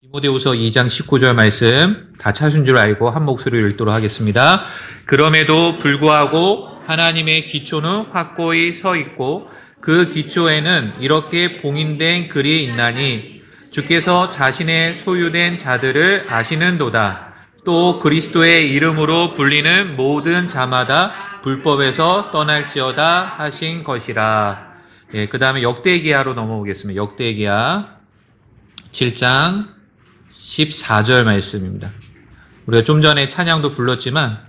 디모데후서 2장 19절 말씀 다 찾은 줄 알고 한 목소리로 읽도록 하겠습니다. 그럼에도 불구하고 하나님의 기초는 확고히 서 있고 그 기초에는 이렇게 봉인된 글이 있나니 주께서 자신의 소유된 자들을 아시는도다. 또 그리스도의 이름으로 불리는 모든 자마다 불법에서 떠날지어다 하신 것이라. 그 다음에 역대기야로 넘어오겠습니다. 역대기야 7장 14절 말씀입니다. 우리가 좀 전에 찬양도 불렀지만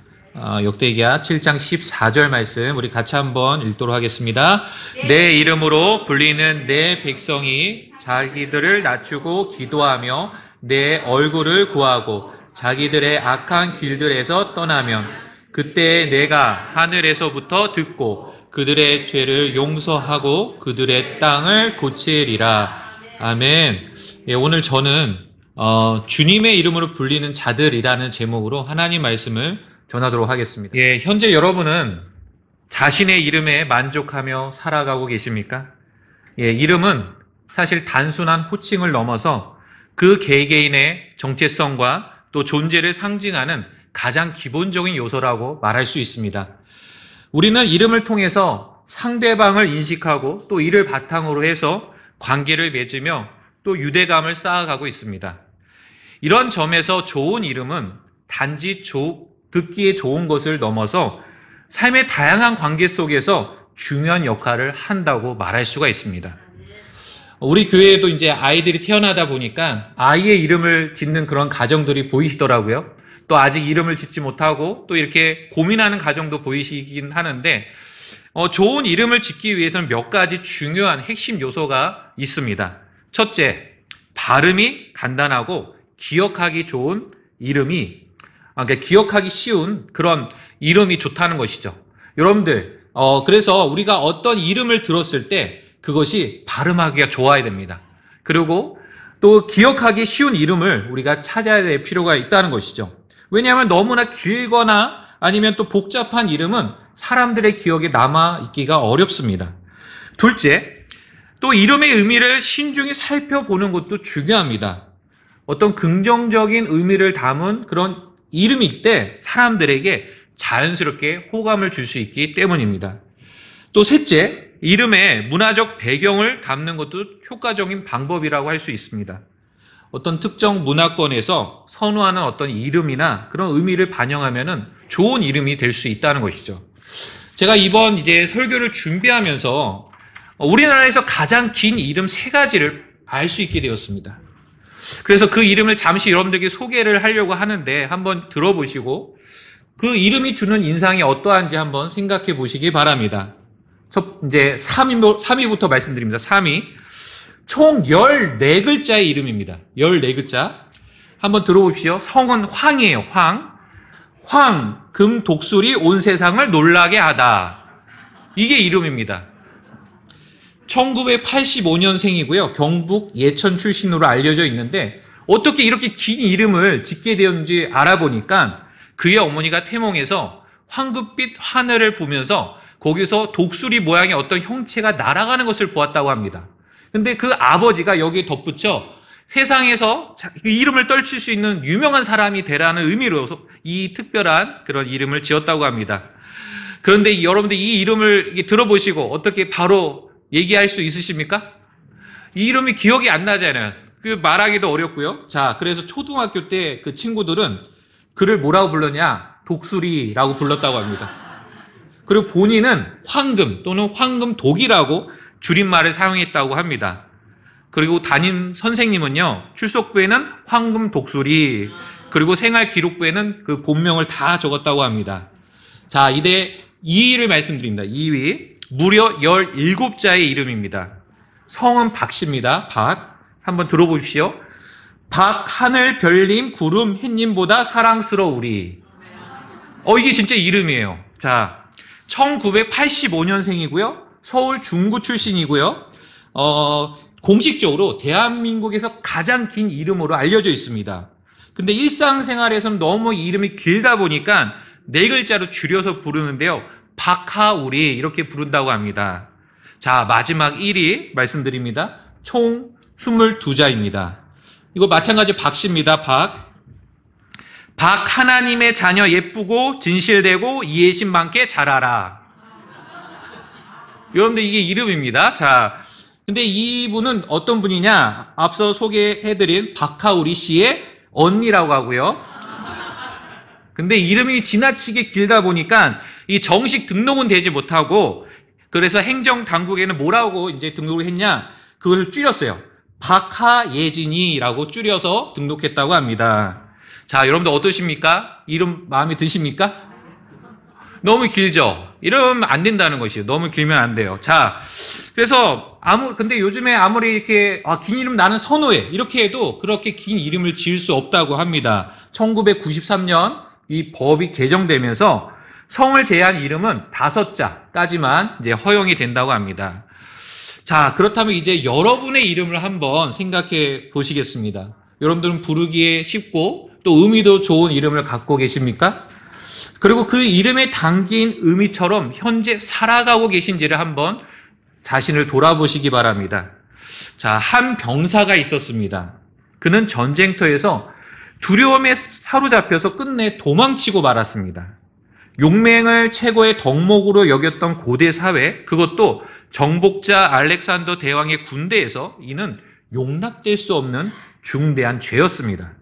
역대기야 7장 14절 말씀 우리 같이 한번 읽도록 하겠습니다. 내 이름으로 불리는 내 백성이 자기들을 낮추고 기도하며 내 얼굴을 구하고 자기들의 악한 길들에서 떠나면 그때 내가 하늘에서부터 듣고 그들의 죄를 용서하고 그들의 땅을 고치리라. 아멘. 오늘 저는 주님의 이름으로 불리는 자들이라는 제목으로 하나님 말씀을 전하도록 하겠습니다. 현재 여러분은 자신의 이름에 만족하며 살아가고 계십니까? 이름은 사실 단순한 호칭을 넘어서 그 개개인의 정체성과 또 존재를 상징하는 가장 기본적인 요소라고 말할 수 있습니다. 우리는 이름을 통해서 상대방을 인식하고 또 이를 바탕으로 해서 관계를 맺으며 또 유대감을 쌓아가고 있습니다. 이런 점에서 좋은 이름은 단지 듣기에 좋은 것을 넘어서 삶의 다양한 관계 속에서 중요한 역할을 한다고 말할 수가 있습니다. 우리 교회에도 이제 아이들이 태어나다 보니까 아이의 이름을 짓는 그런 가정들이 보이시더라고요. 또 아직 이름을 짓지 못하고 또 이렇게 고민하는 가정도 보이시긴 하는데 좋은 이름을 짓기 위해서는 몇 가지 중요한 핵심 요소가 있습니다. 첫째, 발음이 간단하고 기억하기 좋은 이름이, 그러니까 기억하기 쉬운 그런 이름이 좋다는 것이죠. 여러분들, 그래서 우리가 어떤 이름을 들었을 때 그것이 발음하기가 좋아야 됩니다. 그리고 또 기억하기 쉬운 이름을 우리가 찾아야 될 필요가 있다는 것이죠. 왜냐하면 너무나 길거나 아니면 또 복잡한 이름은 사람들의 기억에 남아있기가 어렵습니다. 둘째, 또 이름의 의미를 신중히 살펴보는 것도 중요합니다. 어떤 긍정적인 의미를 담은 그런 이름일 때 사람들에게 자연스럽게 호감을 줄 수 있기 때문입니다. 또 셋째, 이름의 문화적 배경을 담는 것도 효과적인 방법이라고 할 수 있습니다. 어떤 특정 문화권에서 선호하는 어떤 이름이나 그런 의미를 반영하면은 좋은 이름이 될 수 있다는 것이죠. 제가 이번 이제 설교를 준비하면서 우리나라에서 가장 긴 이름 3가지를 알 수 있게 되었습니다. 그래서 그 이름을 잠시 여러분들에게 소개를 하려고 하는데 한번 들어보시고 그 이름이 주는 인상이 어떠한지 한번 생각해 보시기 바랍니다. 이제 3위부터 말씀드립니다. 3위. 총 14글자의 이름입니다. 14글자. 한번 들어보십시오. 성은 황이에요. 황, 금, 독수리 온 세상을 놀라게 하다. 이게 이름입니다. 1985년생이고요. 경북 예천 출신으로 알려져 있는데 어떻게 이렇게 긴 이름을 짓게 되었는지 알아보니까 그의 어머니가 태몽에서 황급빛 하늘을 보면서 거기서 독수리 모양의 어떤 형체가 날아가는 것을 보았다고 합니다. 근데 그 아버지가 여기에 덧붙여 세상에서 그 이름을 떨칠 수 있는 유명한 사람이 되라는 의미로 이 특별한 그런 이름을 지었다고 합니다. 그런데 여러분들 이 이름을 들어보시고 어떻게 바로 얘기할 수 있으십니까? 이 이름이 기억이 안 나잖아요. 그 말하기도 어렵고요. 자, 그래서 초등학교 때 그 친구들은 그를 뭐라고 불렀냐? 독수리라고 불렀다고 합니다. 그리고 본인은 황금 또는 황금독이라고 줄임말을 사용했다고 합니다. 그리고 담임 선생님은요, 출석부에는 황금독수리, 그리고 생활기록부에는 그 본명을 다 적었다고 합니다. 자, 이제 2위를 말씀드립니다. 2위. 무려 17자의 이름입니다. 성은 박씨입니다. 박. 한번 들어보십시오. 박, 하늘, 별님, 구름, 햇님보다 사랑스러우리. 이게 진짜 이름이에요. 자, 1985년생이고요. 서울 중구 출신이고요. 공식적으로 대한민국에서 가장 긴 이름으로 알려져 있습니다. 근데 일상생활에서는 너무 이름이 길다 보니까 4글자로 줄여서 부르는데요. 박하우리 이렇게 부른다고 합니다. 자, 마지막 1위 말씀드립니다. 총 22자입니다. 이거 마찬가지 박씨입니다. 박 하나님의 자녀 예쁘고 진실되고 이해심 많게 자라라. 여러분들 이게 이름입니다. 자, 근데 이분은 어떤 분이냐? 앞서 소개해드린 박하우리 씨의 언니라고 하고요. 근데 이름이 지나치게 길다 보니까 이 정식 등록은 되지 못하고, 그래서 행정당국에는 뭐라고 이제 등록을 했냐? 그것을 줄였어요. 박하예진이라고 줄여서 등록했다고 합니다. 자, 여러분들 어떠십니까? 이름 마음에 드십니까? 너무 길죠? 이러면 안 된다는 것이에요. 너무 길면 안 돼요. 자, 그래서 근데 요즘에 아무리 이렇게 긴 이름 나는 선호해 이렇게 해도 그렇게 긴 이름을 지을 수 없다고 합니다. 1993년 이 법이 개정되면서 성을 제한 이름은 5자까지만 이제 허용이 된다고 합니다. 자, 그렇다면 이제 여러분의 이름을 한번 생각해 보시겠습니다. 여러분들은 부르기에 쉽고 또 의미도 좋은 이름을 갖고 계십니까? 그리고 그 이름에 담긴 의미처럼 현재 살아가고 계신지를 한번 자신을 돌아보시기 바랍니다. 자, 한 병사가 있었습니다. 그는 전쟁터에서 두려움에 사로잡혀서 끝내 도망치고 말았습니다. 용맹을 최고의 덕목으로 여겼던 고대 사회, 그것도 정복자 알렉산더 대왕의 군대에서 이는 용납될 수 없는 중대한 죄였습니다.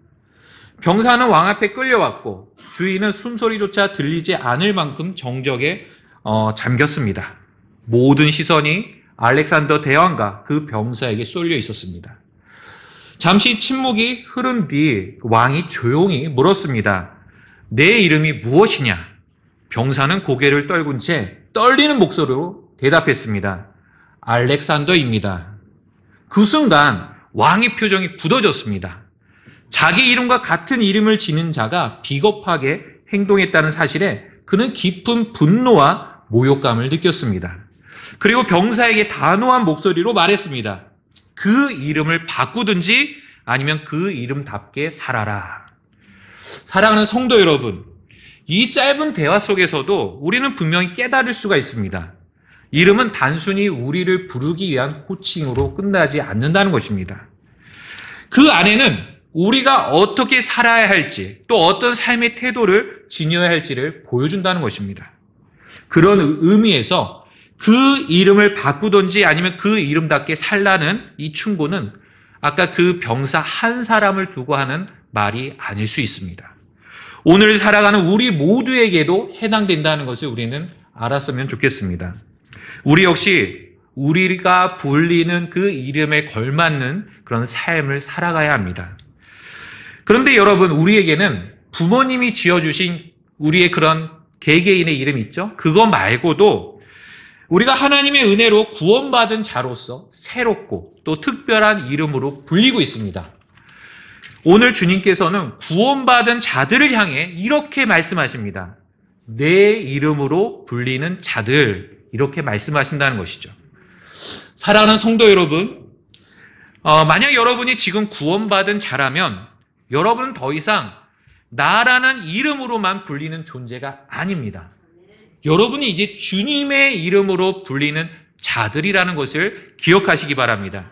병사는 왕 앞에 끌려왔고 주인은 숨소리조차 들리지 않을 만큼 정적에 잠겼습니다. 모든 시선이 알렉산더 대왕과 그 병사에게 쏠려 있었습니다. 잠시 침묵이 흐른 뒤 왕이 조용히 물었습니다. 내 이름이 무엇이냐? 병사는 고개를 떨군 채 떨리는 목소리로 대답했습니다. 알렉산더입니다. 그 순간 왕의 표정이 굳어졌습니다. 자기 이름과 같은 이름을 지닌 자가 비겁하게 행동했다는 사실에 그는 깊은 분노와 모욕감을 느꼈습니다. 그리고 병사에게 단호한 목소리로 말했습니다. 그 이름을 바꾸든지 아니면 그 이름답게 살아라. 사랑하는 성도 여러분, 이 짧은 대화 속에서도 우리는 분명히 깨달을 수가 있습니다. 이름은 단순히 우리를 부르기 위한 호칭으로 끝나지 않는다는 것입니다. 그 안에는 우리가 어떻게 살아야 할지, 또 어떤 삶의 태도를 지녀야 할지를 보여준다는 것입니다. 그런 의미에서 그 이름을 바꾸든지 아니면 그 이름답게 살라는 이 충고는 아까 그 병사 한 사람을 두고 하는 말이 아닐 수 있습니다. 오늘 살아가는 우리 모두에게도 해당된다는 것을 우리는 알았으면 좋겠습니다. 우리 역시 우리가 불리는 그 이름에 걸맞는 그런 삶을 살아가야 합니다. 그런데 여러분, 우리에게는 부모님이 지어주신 우리의 그런 개개인의 이름이 있죠? 그거 말고도 우리가 하나님의 은혜로 구원받은 자로서 새롭고 또 특별한 이름으로 불리고 있습니다. 오늘 주님께서는 구원받은 자들을 향해 이렇게 말씀하십니다. 내 이름으로 불리는 자들, 이렇게 말씀하신다는 것이죠. 사랑하는 성도 여러분, 만약 여러분이 지금 구원받은 자라면 여러분은 더 이상 나라는 이름으로만 불리는 존재가 아닙니다. 여러분이 이제 주님의 이름으로 불리는 자들이라는 것을 기억하시기 바랍니다.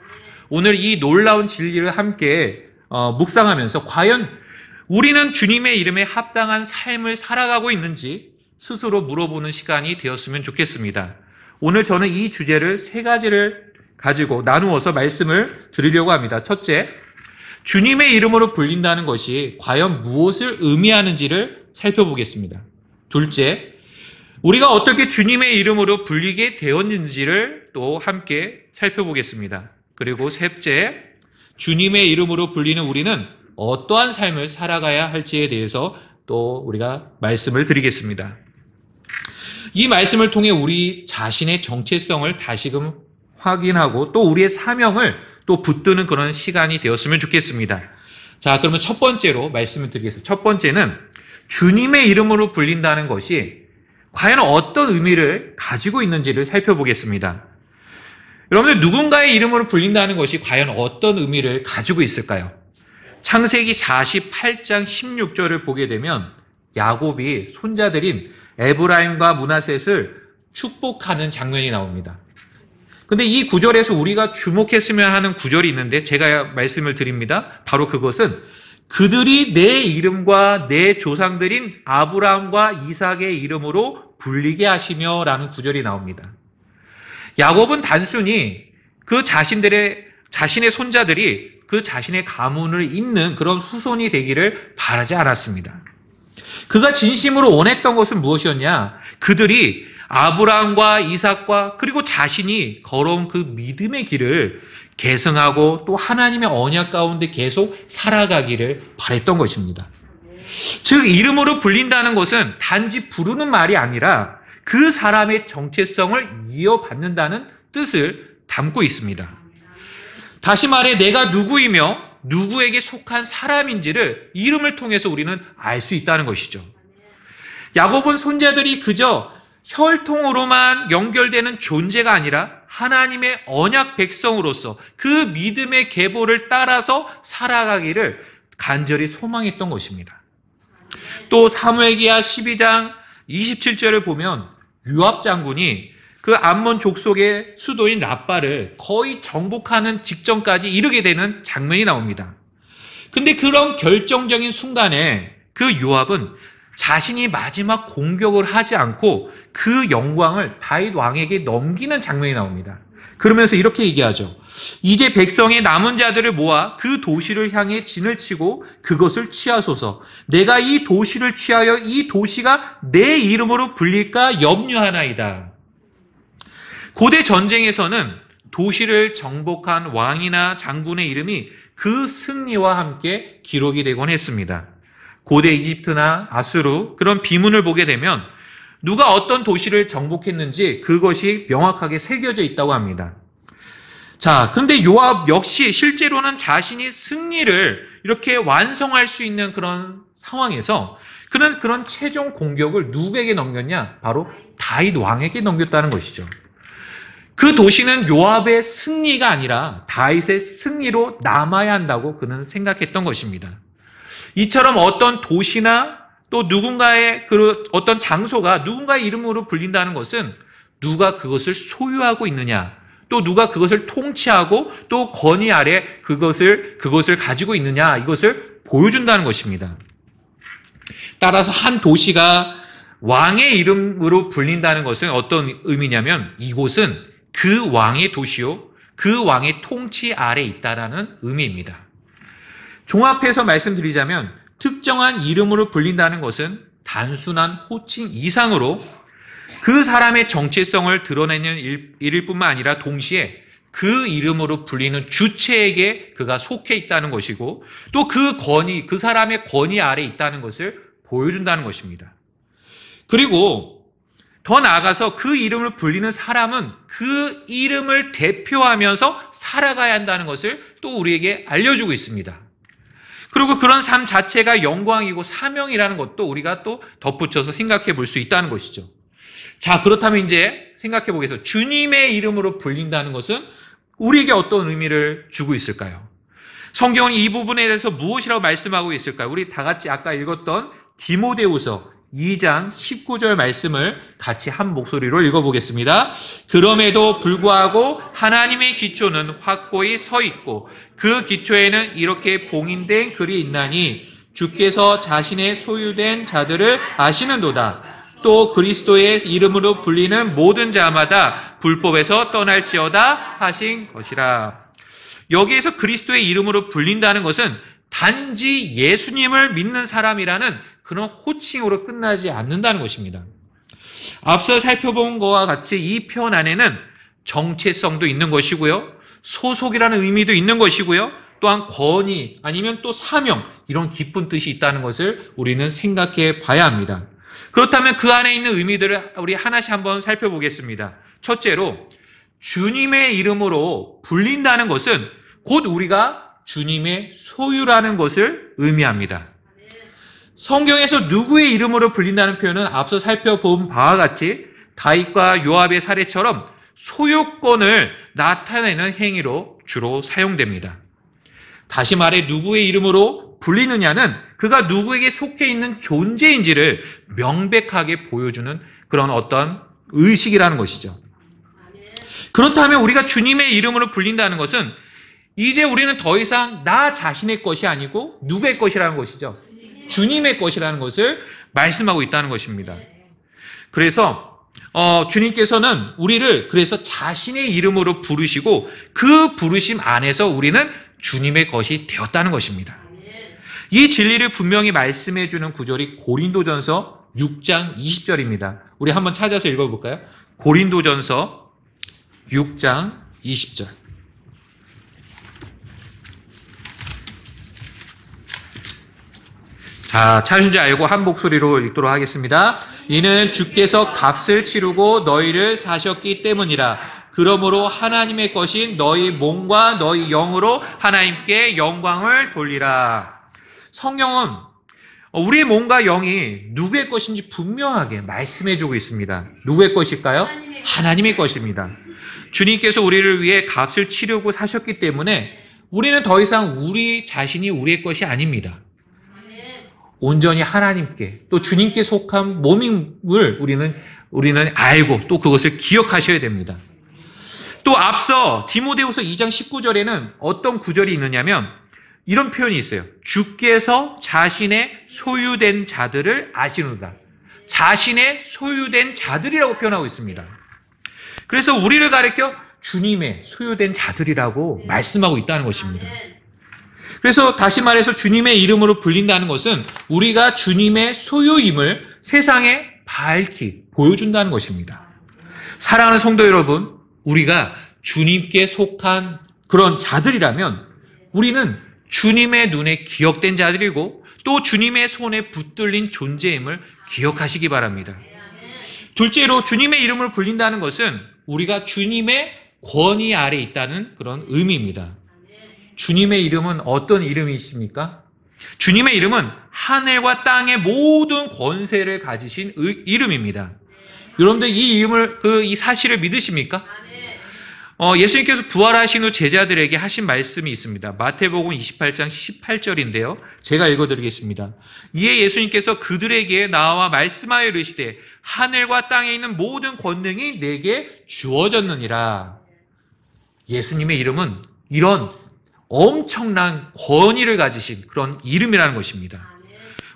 오늘 이 놀라운 진리를 함께 묵상하면서 과연 우리는 주님의 이름에 합당한 삶을 살아가고 있는지 스스로 물어보는 시간이 되었으면 좋겠습니다. 오늘 저는 이 주제를 3가지를 가지고 나누어서 말씀을 드리려고 합니다. 첫째, 주님의 이름으로 불린다는 것이 과연 무엇을 의미하는지를 살펴보겠습니다. 둘째, 우리가 어떻게 주님의 이름으로 불리게 되었는지를 또 함께 살펴보겠습니다. 그리고 셋째, 주님의 이름으로 불리는 우리는 어떠한 삶을 살아가야 할지에 대해서 또 우리가 말씀을 드리겠습니다. 이 말씀을 통해 우리 자신의 정체성을 다시금 확인하고 또 우리의 사명을 또 붙드는 그런 시간이 되었으면 좋겠습니다. 자, 그러면 첫 번째로 말씀을 드리겠습니다. 첫 번째는 주님의 이름으로 불린다는 것이 과연 어떤 의미를 가지고 있는지를 살펴보겠습니다. 여러분들, 누군가의 이름으로 불린다는 것이 과연 어떤 의미를 가지고 있을까요? 창세기 48장 16절을 보게 되면 야곱이 손자들인 에브라임과 므낫셋을 축복하는 장면이 나옵니다. 근데 이 구절에서 우리가 주목했으면 하는 구절이 있는데 제가 말씀을 드립니다. 바로 그것은 그들이 내 이름과 내 조상들인 아브라함과 이삭의 이름으로 불리게 하시며 라는 구절이 나옵니다. 야곱은 단순히 그 자신의 손자들이 그 자신의 가문을 잇는 그런 후손이 되기를 바라지 않았습니다. 그가 진심으로 원했던 것은 무엇이었냐? 그들이 아브라함과 이삭과 그리고 자신이 걸어온 그 믿음의 길을 계승하고 또 하나님의 언약 가운데 계속 살아가기를 바랬던 것입니다. 즉 이름으로 불린다는 것은 단지 부르는 말이 아니라 그 사람의 정체성을 이어받는다는 뜻을 담고 있습니다. 다시 말해 내가 누구이며 누구에게 속한 사람인지를 이름을 통해서 우리는 알 수 있다는 것이죠. 야곱은 손자들이 그저 혈통으로만 연결되는 존재가 아니라 하나님의 언약 백성으로서 그 믿음의 계보를 따라서 살아가기를 간절히 소망했던 것입니다. 또 사무엘기하 12장 27절을 보면 요압 장군이 그 암몬 족속의 수도인 라빠를 거의 정복하는 직전까지 이르게 되는 장면이 나옵니다. 근데 그런 결정적인 순간에 그 요압은 자신이 마지막 공격을 하지 않고 그 영광을 다윗 왕에게 넘기는 장면이 나옵니다. 그러면서 이렇게 얘기하죠. 이제 백성의 남은 자들을 모아 그 도시를 향해 진을 치고 그것을 취하소서. 내가 이 도시를 취하여 이 도시가 내 이름으로 불릴까 염려하나이다. 고대 전쟁에서는 도시를 정복한 왕이나 장군의 이름이 그 승리와 함께 기록이 되곤 했습니다. 고대 이집트나 아수르 그런 비문을 보게 되면 누가 어떤 도시를 정복했는지 그것이 명확하게 새겨져 있다고 합니다. 자, 그런데 요압 역시 실제로는 자신이 승리를 이렇게 완성할 수 있는 그런 상황에서 그는 그런 최종 공격을 누구에게 넘겼냐? 바로 다윗 왕에게 넘겼다는 것이죠. 그 도시는 요압의 승리가 아니라 다윗의 승리로 남아야 한다고 그는 생각했던 것입니다. 이처럼 어떤 도시나 또 누군가의 그 어떤 장소가 누군가의 이름으로 불린다는 것은 누가 그것을 소유하고 있느냐, 또 누가 그것을 통치하고 또 권위 아래 그것을 가지고 있느냐, 이것을 보여준다는 것입니다. 따라서 한 도시가 왕의 이름으로 불린다는 것은 어떤 의미냐면 이곳은 그 왕의 도시요, 그 왕의 통치 아래 있다라는 의미입니다. 종합해서 말씀드리자면 특정한 이름으로 불린다는 것은 단순한 호칭 이상으로 그 사람의 정체성을 드러내는 일일 뿐만 아니라 동시에 그 이름으로 불리는 주체에게 그가 속해 있다는 것이고 또 그 사람의 권위 아래 있다는 것을 보여준다는 것입니다. 그리고 더 나아가서 그 이름을 불리는 사람은 그 이름을 대표하면서 살아가야 한다는 것을 또 우리에게 알려주고 있습니다. 그리고 그런 삶 자체가 영광이고 사명이라는 것도 우리가 또 덧붙여서 생각해 볼 수 있다는 것이죠. 자, 그렇다면 이제 생각해 보겠습니다. 주님의 이름으로 불린다는 것은 우리에게 어떤 의미를 주고 있을까요? 성경은 이 부분에 대해서 무엇이라고 말씀하고 있을까요? 우리 다 같이 아까 읽었던 디모데후서 2장 19절 말씀을 같이 한 목소리로 읽어보겠습니다. 그럼에도 불구하고 하나님의 기초는 확고히 서 있고 그 기초에는 이렇게 봉인된 글이 있나니 주께서 자신의 소유된 자들을 아시는도다. 또 그리스도의 이름으로 불리는 모든 자마다 불법에서 떠날지어다 하신 것이라. 여기에서 그리스도의 이름으로 불린다는 것은 단지 예수님을 믿는 사람이라는 그런 호칭으로 끝나지 않는다는 것입니다. 앞서 살펴본 것과 같이 이 표현 안에는 정체성도 있는 것이고요. 소속이라는 의미도 있는 것이고요. 또한 권위 아니면 또 사명 이런 깊은 뜻이 있다는 것을 우리는 생각해 봐야 합니다. 그렇다면 그 안에 있는 의미들을 우리 하나씩 한번 살펴보겠습니다. 첫째로 주님의 이름으로 불린다는 것은 곧 우리가 주님의 소유라는 것을 의미합니다. 성경에서 누구의 이름으로 불린다는 표현은 앞서 살펴본 바와 같이 다윗과 요압의 사례처럼 소유권을 나타내는 행위로 주로 사용됩니다. 다시 말해 누구의 이름으로 불리느냐는 그가 누구에게 속해 있는 존재인지를 명백하게 보여주는 그런 어떤 의식이라는 것이죠. 그렇다면 우리가 주님의 이름으로 불린다는 것은 이제 우리는 더 이상 나 자신의 것이 아니고 누구의 것이라는 것이죠. 주님의 것이라는 것을 말씀하고 있다는 것입니다. 그래서 주님께서는 우리를 그래서 자신의 이름으로 부르시고 그 부르심 안에서 우리는 주님의 것이 되었다는 것입니다. 이 진리를 분명히 말씀해 주는 구절이 고린도전서 6장 20절입니다. 우리 한번 찾아서 읽어볼까요? 고린도전서 6장 20절. 자, 찾은 줄 알고 한 목소리로 읽도록 하겠습니다. 이는 주께서 값을 치르고 너희를 사셨기 때문이라. 그러므로 하나님의 것인 너희 몸과 너희 영으로 하나님께 영광을 돌리라. 성경은 우리의 몸과 영이 누구의 것인지 분명하게 말씀해주고 있습니다. 누구의 것일까요? 하나님의 것입니다. 주님께서 우리를 위해 값을 치르고 사셨기 때문에 우리는 더 이상 우리 자신이 우리의 것이 아닙니다. 온전히 하나님께 또 주님께 속한 몸임을 우리는 알고 또 그것을 기억하셔야 됩니다. 또 앞서 디모데후서 2장 19절에는 어떤 구절이 있느냐면 이런 표현이 있어요. 주께서 자신의 소유된 자들을 아시는다. 자신의 소유된 자들이라고 표현하고 있습니다. 그래서 우리를 가리켜 주님의 소유된 자들이라고 말씀하고 있다는 것입니다. 그래서 다시 말해서 주님의 이름으로 불린다는 것은 우리가 주님의 소유임을 세상에 밝히 보여준다는 것입니다. 사랑하는 성도 여러분, 우리가 주님께 속한 그런 자들이라면 우리는 주님의 눈에 기억된 자들이고 또 주님의 손에 붙들린 존재임을 기억하시기 바랍니다. 둘째로 주님의 이름을 불린다는 것은 우리가 주님의 권위 아래 있다는 그런 의미입니다. 주님의 이름은 어떤 이름이십니까? 주님의 이름은 하늘과 땅의 모든 권세를 가지신 이름입니다. 여러분들 이 사실을 믿으십니까? 예수님께서 부활하신 후 제자들에게 하신 말씀이 있습니다. 마태복음 28장 18절인데요. 제가 읽어드리겠습니다. 이에 예수님께서 그들에게 나와 말씀하여 이르시되 하늘과 땅에 있는 모든 권능이 내게 주어졌느니라. 예수님의 이름은 이런 엄청난 권위를 가지신 그런 이름이라는 것입니다.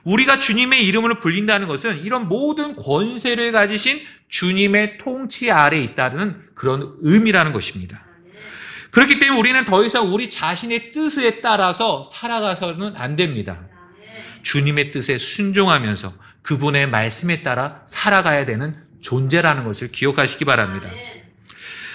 우리가 주님의 이름으로 불린다는 것은 이런 모든 권세를 가지신 주님의 통치 아래에 있다는 그런 의미라는 것입니다. 그렇기 때문에 우리는 더 이상 우리 자신의 뜻에 따라서 살아가서는 안 됩니다. 주님의 뜻에 순종하면서 그분의 말씀에 따라 살아가야 되는 존재라는 것을 기억하시기 바랍니다.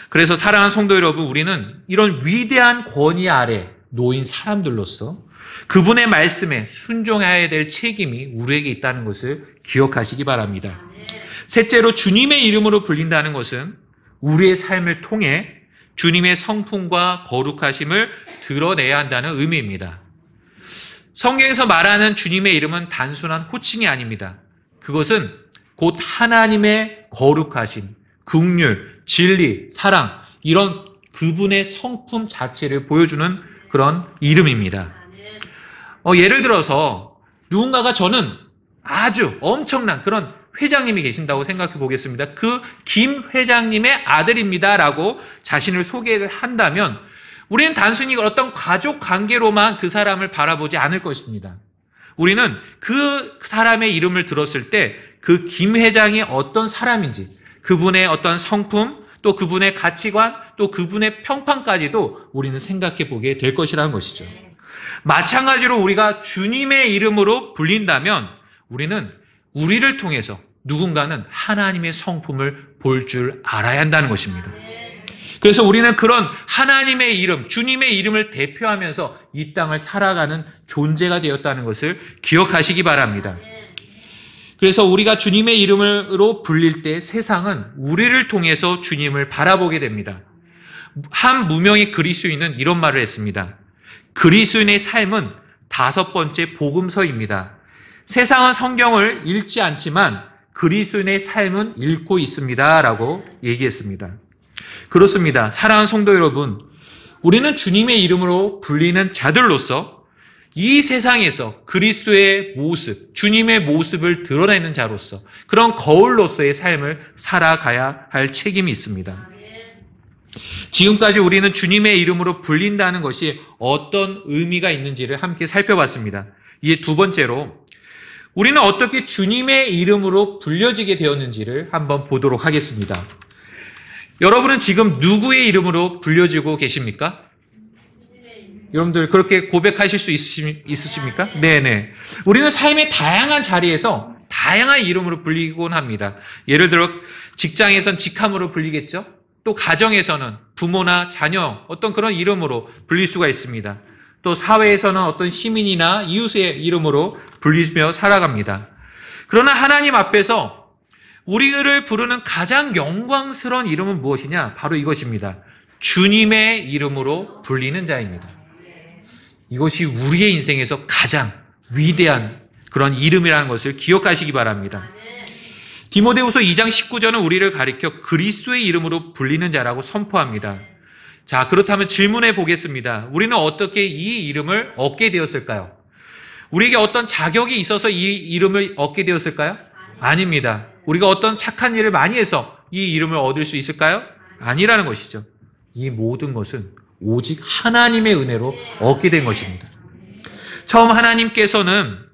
그래서 사랑하는 성도 여러분, 우리는 이런 위대한 권위 아래 놓인 사람들로서 그분의 말씀에 순종해야 될 책임이 우리에게 있다는 것을 기억하시기 바랍니다. 셋째로 주님의 이름으로 불린다는 것은 우리의 삶을 통해 주님의 성품과 거룩하심을 드러내야 한다는 의미입니다. 성경에서 말하는 주님의 이름은 단순한 호칭이 아닙니다. 그것은 곧 하나님의 거룩하심, 긍휼, 진리, 사랑 이런 그분의 성품 자체를 보여주는 그런 이름입니다. 예를 들어서 누군가가 저는 아주 엄청난 그런 회장님이 계신다고 생각해 보겠습니다. 그 김 회장님의 아들입니다라고 자신을 소개한다면 우리는 단순히 어떤 가족 관계로만 그 사람을 바라보지 않을 것입니다. 우리는 그 사람의 이름을 들었을 때 그 김 회장이 어떤 사람인지 그분의 어떤 성품 또 그분의 가치관 또 그분의 평판까지도 우리는 생각해 보게 될 것이라는 것이죠. 마찬가지로 우리가 주님의 이름으로 불린다면 우리는 우리를 통해서 누군가는 하나님의 성품을 볼 줄 알아야 한다는 것입니다. 그래서 우리는 그런 하나님의 이름, 주님의 이름을 대표하면서 이 땅을 살아가는 존재가 되었다는 것을 기억하시기 바랍니다. 그래서 우리가 주님의 이름으로 불릴 때 세상은 우리를 통해서 주님을 바라보게 됩니다. 한 무명의 그리스도인은 이런 말을 했습니다. 그리스도인의 삶은 5번째 복음서입니다. 세상은 성경을 읽지 않지만 그리스도인의 삶은 읽고 있습니다. 라고 얘기했습니다. 그렇습니다. 사랑하는 성도 여러분, 우리는 주님의 이름으로 불리는 자들로서 이 세상에서 그리스도의 모습, 주님의 모습을 드러내는 자로서 그런 거울로서의 삶을 살아가야 할 책임이 있습니다. 지금까지 우리는 주님의 이름으로 불린다는 것이 어떤 의미가 있는지를 함께 살펴봤습니다. 이제 두 번째로 우리는 어떻게 주님의 이름으로 불려지게 되었는지를 한번 보도록 하겠습니다. 여러분은 지금 누구의 이름으로 불려지고 계십니까? 여러분들 그렇게 고백하실 수 있으십니까? 네네. 우리는 삶의 다양한 자리에서 다양한 이름으로 불리곤 합니다. 예를 들어 직장에선 직함으로 불리겠죠? 또 가정에서는 부모나 자녀 어떤 그런 이름으로 불릴 수가 있습니다. 또 사회에서는 어떤 시민이나 이웃의 이름으로 불리며 살아갑니다. 그러나 하나님 앞에서 우리를 부르는 가장 영광스러운 이름은 무엇이냐? 바로 이것입니다. 주님의 이름으로 불리는 자입니다. 이것이 우리의 인생에서 가장 위대한 그런 이름이라는 것을 기억하시기 바랍니다. 디모데후서 2장 19절은 우리를 가리켜 그리스도의 이름으로 불리는 자라고 선포합니다. 자, 그렇다면 질문해 보겠습니다. 우리는 어떻게 이 이름을 얻게 되었을까요? 우리에게 어떤 자격이 있어서 이 이름을 얻게 되었을까요? 아닙니다. 우리가 어떤 착한 일을 많이 해서 이 이름을 얻을 수 있을까요? 아니라는 것이죠. 이 모든 것은 오직 하나님의 은혜로 얻게 된 것입니다. 처음 하나님께서는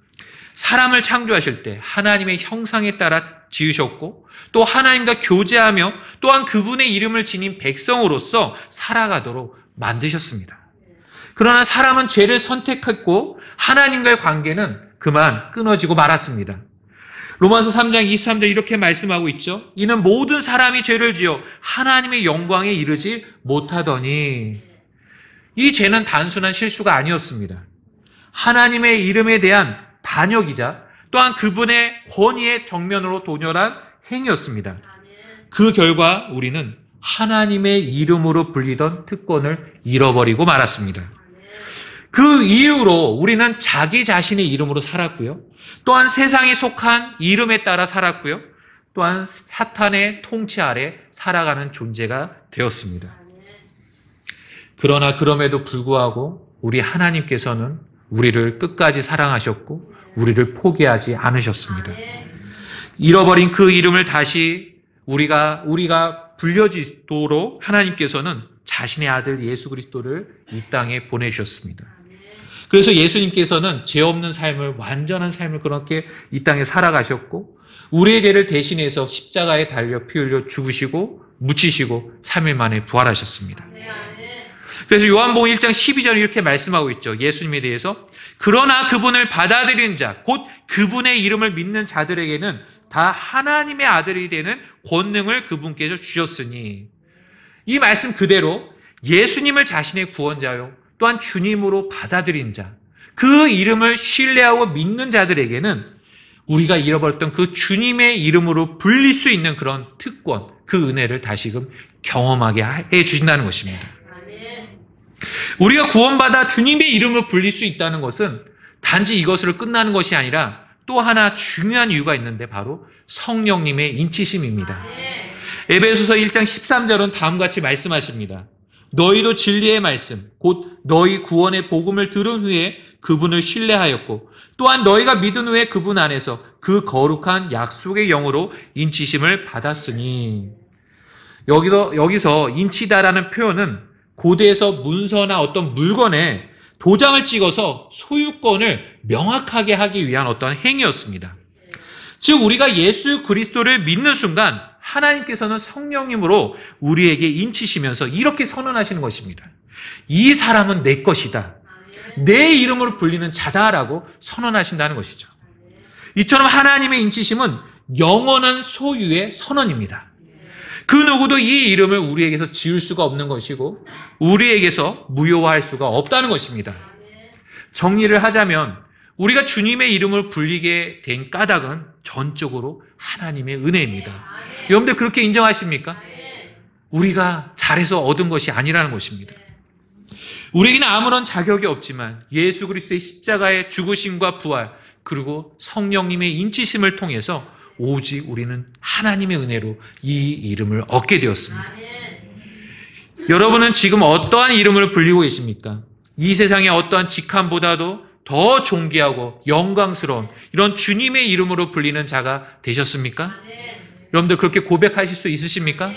사람을 창조하실 때 하나님의 형상에 따라 지으셨고 또 하나님과 교제하며 또한 그분의 이름을 지닌 백성으로서 살아가도록 만드셨습니다. 그러나 사람은 죄를 선택했고 하나님과의 관계는 그만 끊어지고 말았습니다. 로마서 3장 23절 이렇게 말씀하고 있죠. 이는 모든 사람이 죄를 지어 하나님의 영광에 이르지 못하더니 이 죄는 단순한 실수가 아니었습니다. 하나님의 이름에 대한 반역이자 또한 그분의 권위의 정면으로 도전한 행위였습니다. 그 결과 우리는 하나님의 이름으로 불리던 특권을 잃어버리고 말았습니다. 그 이후로 우리는 자기 자신의 이름으로 살았고요. 또한 세상에 속한 이름에 따라 살았고요. 또한 사탄의 통치 아래 살아가는 존재가 되었습니다. 그러나 그럼에도 불구하고 우리 하나님께서는 우리를 끝까지 사랑하셨고 우리를 포기하지 않으셨습니다. 잃어버린 그 이름을 다시 우리가 불려지도록 하나님께서는 자신의 아들 예수 그리스도를 이 땅에 보내주셨습니다. 그래서 예수님께서는 죄 없는 삶을, 완전한 삶을 그렇게 이 땅에 살아가셨고 우리의 죄를 대신해서 십자가에 달려 피 흘려 죽으시고 묻히시고 3일 만에 부활하셨습니다. 그래서 요한복음 1장 12절 이렇게 말씀하고 있죠. 예수님에 대해서 그러나 그분을 받아들이는 자, 곧 그분의 이름을 믿는 자들에게는 다 하나님의 아들이 되는 권능을 그분께서 주셨으니 이 말씀 그대로 예수님을 자신의 구원자요 또한 주님으로 받아들인 자, 그 이름을 신뢰하고 믿는 자들에게는 우리가 잃어버렸던 그 주님의 이름으로 불릴 수 있는 그런 특권, 그 은혜를 다시금 경험하게 해 주신다는 것입니다. 우리가 구원받아 주님의 이름을 불릴 수 있다는 것은 단지 이것으로 끝나는 것이 아니라 또 하나 중요한 이유가 있는데 바로 성령님의 인치심입니다. 에베소서 1장 13절은 다음과 같이 말씀하십니다. 너희도 진리의 말씀, 곧 너희 구원의 복음을 들은 후에 그분을 신뢰하였고 또한 너희가 믿은 후에 그분 안에서 그 거룩한 약속의 영으로 인치심을 받았으니 여기서 인치다라는 표현은 고대에서 문서나 어떤 물건에 도장을 찍어서 소유권을 명확하게 하기 위한 어떤 행위였습니다. 즉 우리가 예수 그리스도를 믿는 순간 하나님께서는 성령님으로 우리에게 인치시면서 이렇게 선언하시는 것입니다. 이 사람은 내 것이다. 내 이름으로 불리는 자다라고 선언하신다는 것이죠. 이처럼 하나님의 인치심은 영원한 소유의 선언입니다. 그 누구도 이 이름을 우리에게서 지을 수가 없는 것이고 우리에게서 무효화할 수가 없다는 것입니다. 정리를 하자면 우리가 주님의 이름을 불리게 된 까닭은 전적으로 하나님의 은혜입니다. 여러분들 그렇게 인정하십니까? 우리가 잘해서 얻은 것이 아니라는 것입니다. 우리에게는 아무런 자격이 없지만 예수 그리스도의 십자가의 죽으심과 부활 그리고 성령님의 인치심을 통해서 오직 우리는 하나님의 은혜로 이 이름을 얻게 되었습니다. 여러분은 지금 어떠한 이름을 불리고 계십니까? 이 세상의 어떠한 직함보다도 더 존귀하고 영광스러운 이런 주님의 이름으로 불리는 자가 되셨습니까? 여러분들 그렇게 고백하실 수 있으십니까?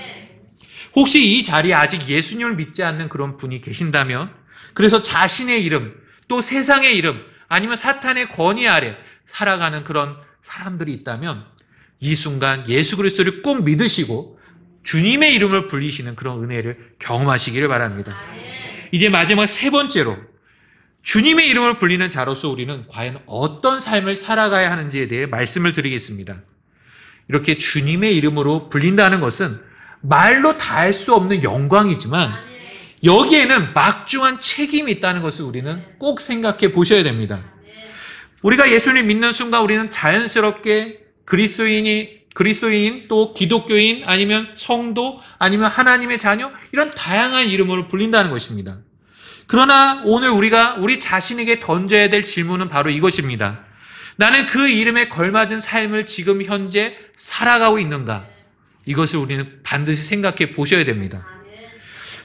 혹시 이 자리에 아직 예수님을 믿지 않는 그런 분이 계신다면, 그래서 자신의 이름, 또 세상의 이름, 아니면 사탄의 권위 아래 살아가는 그런 사람들이 있다면 이 순간 예수 그리스도를 꼭 믿으시고 주님의 이름을 불리시는 그런 은혜를 경험하시기를 바랍니다. 이제 마지막 세 번째로, 주님의 이름을 불리는 자로서 우리는 과연 어떤 삶을 살아가야 하는지에 대해 말씀을 드리겠습니다. 이렇게 주님의 이름으로 불린다는 것은 말로 다 할 수 없는 영광이지만 여기에는 막중한 책임이 있다는 것을 우리는 꼭 생각해 보셔야 됩니다. 우리가 예수님 믿는 순간 우리는 자연스럽게 그리스도인 또 기독교인 아니면 성도 아니면 하나님의 자녀 이런 다양한 이름으로 불린다는 것입니다. 그러나 오늘 우리가 우리 자신에게 던져야 될 질문은 바로 이것입니다. 나는 그 이름에 걸맞은 삶을 지금 현재 살아가고 있는가? 이것을 우리는 반드시 생각해 보셔야 됩니다.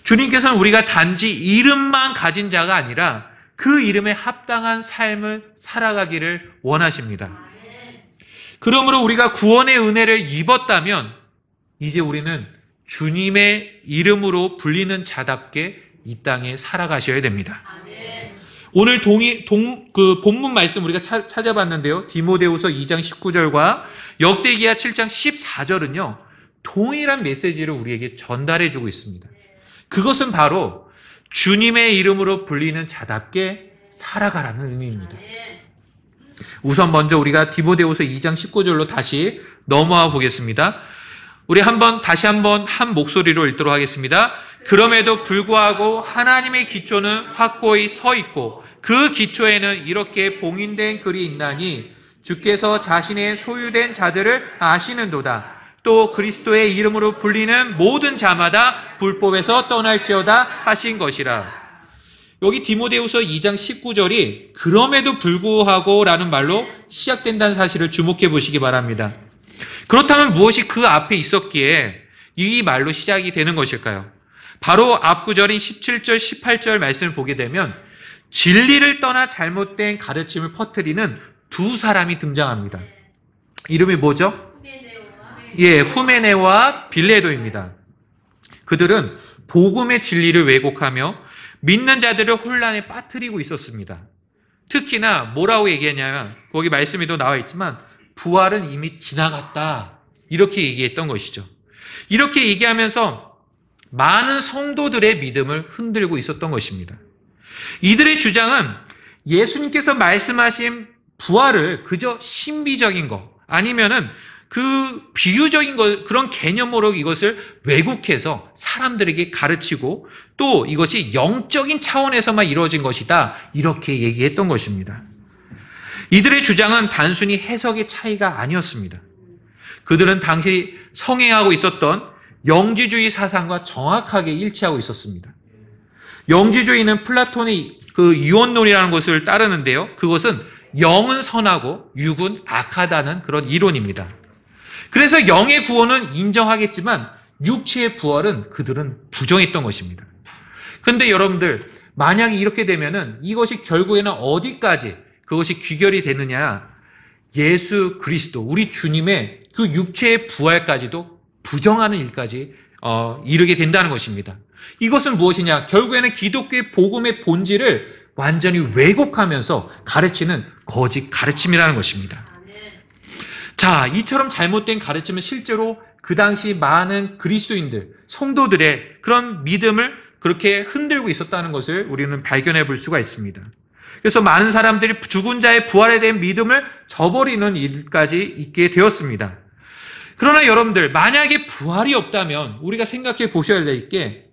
주님께서는 우리가 단지 이름만 가진 자가 아니라 그 이름에 합당한 삶을 살아가기를 원하십니다. 그러므로 우리가 구원의 은혜를 입었다면 이제 우리는 주님의 이름으로 불리는 자답게 이 땅에 살아가셔야 됩니다. 오늘 본문 말씀 우리가 찾아봤는데요. 디모데후서 2장 19절과 역대기야 7장 14절은요. 동일한 메시지를 우리에게 전달해주고 있습니다. 그것은 바로 주님의 이름으로 불리는 자답게 살아가라는 의미입니다. 우선 먼저 우리가 디모데후서 2장 19절로 다시 넘어와 보겠습니다. 우리 다시 한번 한 목소리로 읽도록 하겠습니다. 그럼에도 불구하고 하나님의 기초는 확고히 서 있고 그 기초에는 이렇게 봉인된 글이 있나니 주께서 자신의 소유된 자들을 아시는도다. 또 그리스도의 이름으로 불리는 모든 자마다 불법에서 떠날지어다 하신 것이라. 여기 디모데후서 2장 19절이 그럼에도 불구하고 라는 말로 시작된다는 사실을 주목해 보시기 바랍니다. 그렇다면 무엇이 그 앞에 있었기에 이 말로 시작이 되는 것일까요? 바로 앞구절인 17절, 18절 말씀을 보게 되면 진리를 떠나 잘못된 가르침을 퍼뜨리는 두 사람이 등장합니다. 이름이 뭐죠? 후메네와 빌레도입니다. 그들은 복음의 진리를 왜곡하며 믿는 자들을 혼란에 빠뜨리고 있었습니다. 특히나 뭐라고 얘기했냐면 거기 말씀에도 나와 있지만 부활은 이미 지나갔다 이렇게 얘기했던 것이죠. 이렇게 얘기하면서 많은 성도들의 믿음을 흔들고 있었던 것입니다. 이들의 주장은 예수님께서 말씀하신 부활을 그저 신비적인 것 아니면은 그 비유적인 그런 개념으로 이것을 왜곡해서 사람들에게 가르치고 또 이것이 영적인 차원에서만 이루어진 것이다 이렇게 얘기했던 것입니다. 이들의 주장은 단순히 해석의 차이가 아니었습니다. 그들은 당시 성행하고 있었던 영지주의 사상과 정확하게 일치하고 있었습니다. 영지주의는 플라톤의 그 유언론이라는 것을 따르는데요. 그것은 영은 선하고 육은 악하다는 그런 이론입니다. 그래서 영의 구원은 인정하겠지만 육체의 부활은 그들은 부정했던 것입니다. 그런데 여러분들 만약에 이렇게 되면은 이것이 결국에는 어디까지 그것이 귀결이 되느냐? 예수 그리스도 우리 주님의 그 육체의 부활까지도 부정하는 일까지 이르게 된다는 것입니다. 이것은 무엇이냐? 결국에는 기독교의 복음의 본질을 완전히 왜곡하면서 가르치는 거짓 가르침이라는 것입니다. 자, 이처럼 잘못된 가르침은 실제로 그 당시 많은 그리스도인들, 성도들의 그런 믿음을 그렇게 흔들고 있었다는 것을 우리는 발견해 볼 수가 있습니다. 그래서 많은 사람들이 죽은 자의 부활에 대한 믿음을 저버리는 일까지 있게 되었습니다. 그러나 여러분들, 만약에 부활이 없다면 우리가 생각해 보셔야 될 게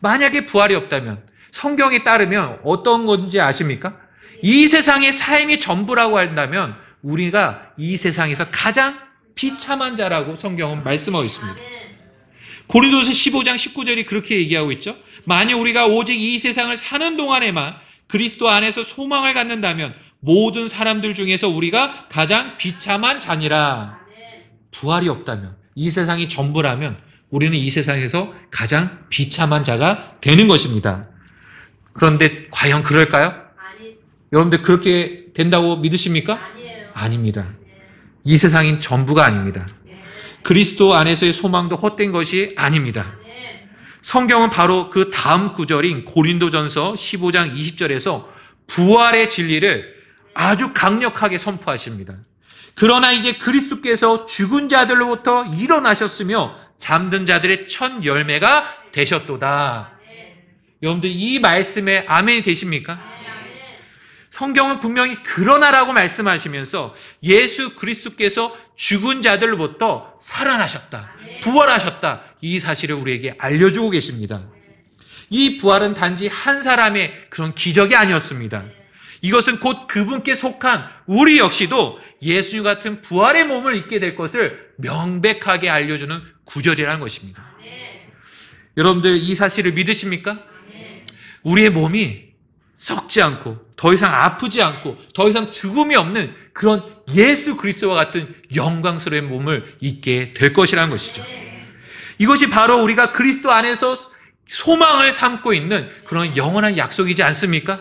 만약에 부활이 없다면 성경에 따르면 어떤 건지 아십니까? 이 세상의 삶이 전부라고 한다면 우리가 이 세상에서 가장 비참한 자라고 성경은 말씀하고 있습니다. 고린도서 15장 19절이 그렇게 얘기하고 있죠. 만약 우리가 오직 이 세상을 사는 동안에만 그리스도 안에서 소망을 갖는다면 모든 사람들 중에서 우리가 가장 비참한 자니라. 부활이 없다면 이 세상이 전부라면 우리는 이 세상에서 가장 비참한 자가 되는 것입니다. 그런데 과연 그럴까요? 여러분들 그렇게 된다고 믿으십니까? 아닙니다. 이 세상인 전부가 아닙니다. 그리스도 안에서의 소망도 헛된 것이 아닙니다. 성경은 바로 그 다음 구절인 고린도전서 15장 20절에서 부활의 진리를 아주 강력하게 선포하십니다. 그러나 이제 그리스도께서 죽은 자들로부터 일어나셨으며 잠든 자들의 첫 열매가 되셨도다. 여러분들 이 말씀에 아멘이 되십니까? 성경은 분명히 그러나라고 말씀하시면서 예수 그리스도께서 죽은 자들로부터 살아나셨다, 부활하셨다, 이 사실을 우리에게 알려주고 계십니다. 이 부활은 단지 한 사람의 그런 기적이 아니었습니다. 이것은 곧 그분께 속한 우리 역시도 예수 같은 부활의 몸을 입게 될 것을 명백하게 알려주는 구절이라는 것입니다. 여러분들 이 사실을 믿으십니까? 우리의 몸이 썩지 않고 더 이상 아프지 않고 더 이상 죽음이 없는 그런 예수 그리스도와 같은 영광스러운 몸을 입게 될 것이라는 것이죠. 이것이 바로 우리가 그리스도 안에서 소망을 삼고 있는 그런 영원한 약속이지 않습니까?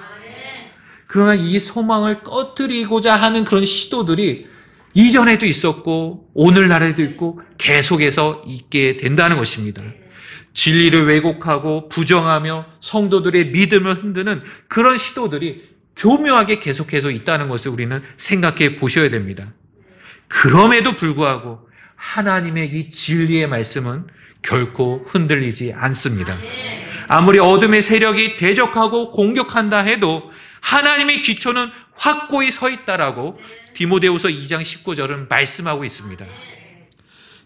그러나 이 소망을 꺼뜨리고자 하는 그런 시도들이 이전에도 있었고 오늘날에도 있고 계속해서 있게 된다는 것입니다. 진리를 왜곡하고 부정하며 성도들의 믿음을 흔드는 그런 시도들이 교묘하게 계속해서 있다는 것을 우리는 생각해 보셔야 됩니다. 그럼에도 불구하고 하나님의 이 진리의 말씀은 결코 흔들리지 않습니다. 아무리 어둠의 세력이 대적하고 공격한다 해도 하나님의 기초는 확고히 서 있다라고 디모데후서 2장 19절은 말씀하고 있습니다.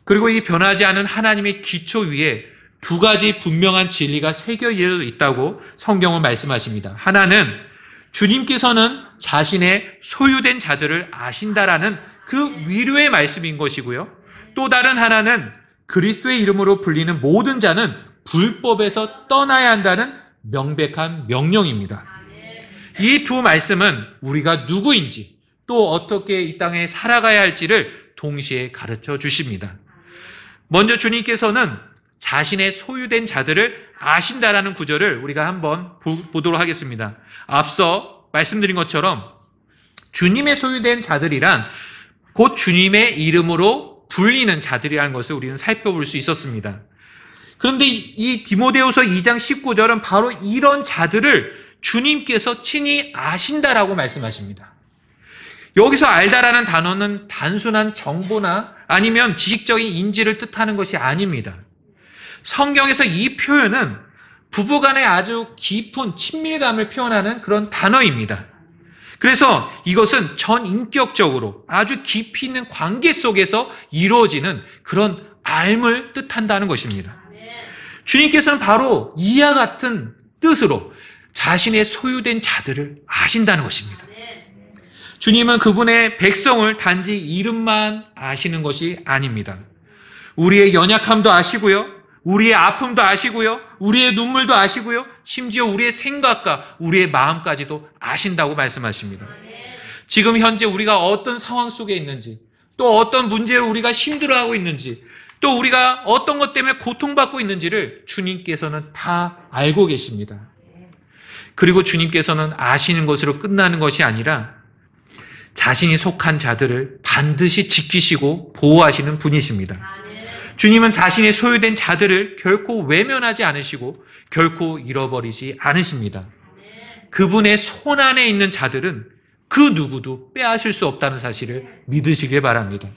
그리고 이 변하지 않은 하나님의 기초 위에 두 가지 분명한 진리가 새겨져 있다고 성경은 말씀하십니다. 하나는 주님께서는 자신의 소유된 자들을 아신다라는 그 위로의 말씀인 것이고요. 또 다른 하나는 그리스도의 이름으로 불리는 모든 자는 불법에서 떠나야 한다는 명백한 명령입니다. 이 두 말씀은 우리가 누구인지 또 어떻게 이 땅에 살아가야 할지를 동시에 가르쳐 주십니다. 먼저 주님께서는 자신의 소유된 자들을 아신다라는 구절을 우리가 한번 보도록 하겠습니다. 앞서 말씀드린 것처럼 주님의 소유된 자들이란 곧 주님의 이름으로 불리는 자들이라는 것을 우리는 살펴볼 수 있었습니다. 그런데 이 디모데후서 2장 19절은 바로 이런 자들을 주님께서 친히 아신다라고 말씀하십니다. 여기서 알다라는 단어는 단순한 정보나 아니면 지식적인 인지를 뜻하는 것이 아닙니다. 성경에서 이 표현은 부부간의 아주 깊은 친밀감을 표현하는 그런 단어입니다. 그래서 이것은 전인격적으로 아주 깊이 있는 관계 속에서 이루어지는 그런 알을 뜻한다는 것입니다. 주님께서는 바로 이와 같은 뜻으로 자신의 소유된 자들을 아신다는 것입니다. 주님은 그분의 백성을 단지 이름만 아시는 것이 아닙니다. 우리의 연약함도 아시고요. 우리의 아픔도 아시고요. 우리의 눈물도 아시고요. 심지어 우리의 생각과 우리의 마음까지도 아신다고 말씀하십니다. 지금 현재 우리가 어떤 상황 속에 있는지, 또 어떤 문제로 우리가 힘들어하고 있는지, 또 우리가 어떤 것 때문에 고통받고 있는지를 주님께서는 다 알고 계십니다. 그리고 주님께서는 아시는 것으로 끝나는 것이 아니라 자신이 속한 자들을 반드시 지키시고 보호하시는 분이십니다. 주님은 자신의 소유된 자들을 결코 외면하지 않으시고 결코 잃어버리지 않으십니다. 그분의 손 안에 있는 자들은 그 누구도 빼앗을 수 없다는 사실을 믿으시길 바랍니다.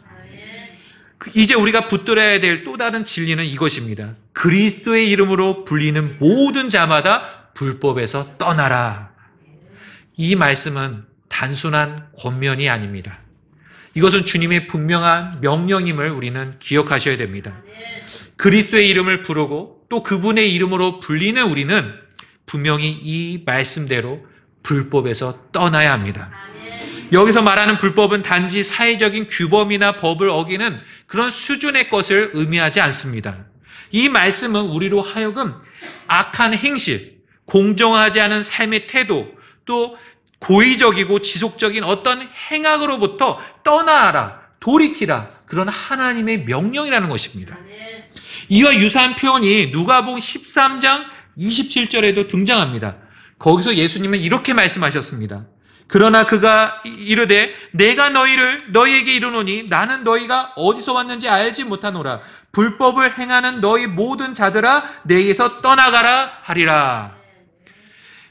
이제 우리가 붙들어야 될 또 다른 진리는 이것입니다. 그리스도의 이름으로 불리는 모든 자마다 불법에서 떠나라. 이 말씀은 단순한 권면이 아닙니다. 이것은 주님의 분명한 명령임을 우리는 기억하셔야 됩니다. 그리스도의 이름을 부르고 또 그분의 이름으로 불리는 우리는 분명히 이 말씀대로 불법에서 떠나야 합니다. 여기서 말하는 불법은 단지 사회적인 규범이나 법을 어기는 그런 수준의 것을 의미하지 않습니다. 이 말씀은 우리로 하여금 악한 행실, 공정하지 않은 삶의 태도, 또 고의적이고 지속적인 어떤 행악으로부터 떠나라, 돌이키라, 그런 하나님의 명령이라는 것입니다. 이와 유사한 표현이 누가복음 13장 27절에도 등장합니다. 거기서 예수님은 이렇게 말씀하셨습니다. 그러나 그가 이르되 내가 너희에게 이르노니 나는 너희가 어디서 왔는지 알지 못하노라. 불법을 행하는 너희 모든 자들아 내게서 떠나가라 하리라.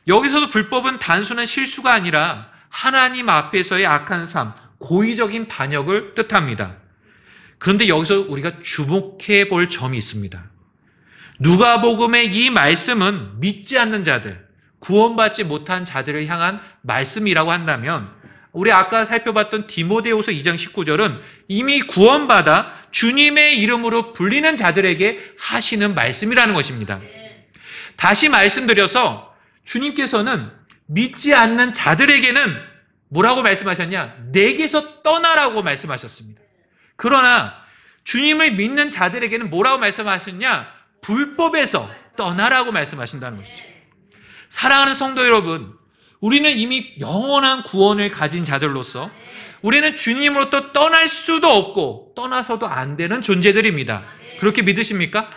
여기서도 불법은 단순한 실수가 아니라 하나님 앞에서의 악한 삶, 고의적인 반역을 뜻합니다. 그런데 여기서 우리가 주목해 볼 점이 있습니다. 누가복음의 이 말씀은 믿지 않는 자들, 구원받지 못한 자들을 향한 말씀이라고 한다면 우리 아까 살펴봤던 디모데후서 2장 19절은 이미 구원받아 주님의 이름으로 불리는 자들에게 하시는 말씀이라는 것입니다. 다시 말씀드려서 주님께서는 믿지 않는 자들에게는 뭐라고 말씀하셨냐? 내게서 떠나라고 말씀하셨습니다. 그러나 주님을 믿는 자들에게는 뭐라고 말씀하셨냐? 불법에서 떠나라고 말씀하신다는 것이죠. 사랑하는 성도 여러분, 우리는 이미 영원한 구원을 가진 자들로서 우리는 주님으로부터 떠날 수도 없고 떠나서도 안 되는 존재들입니다. 그렇게 믿으십니까?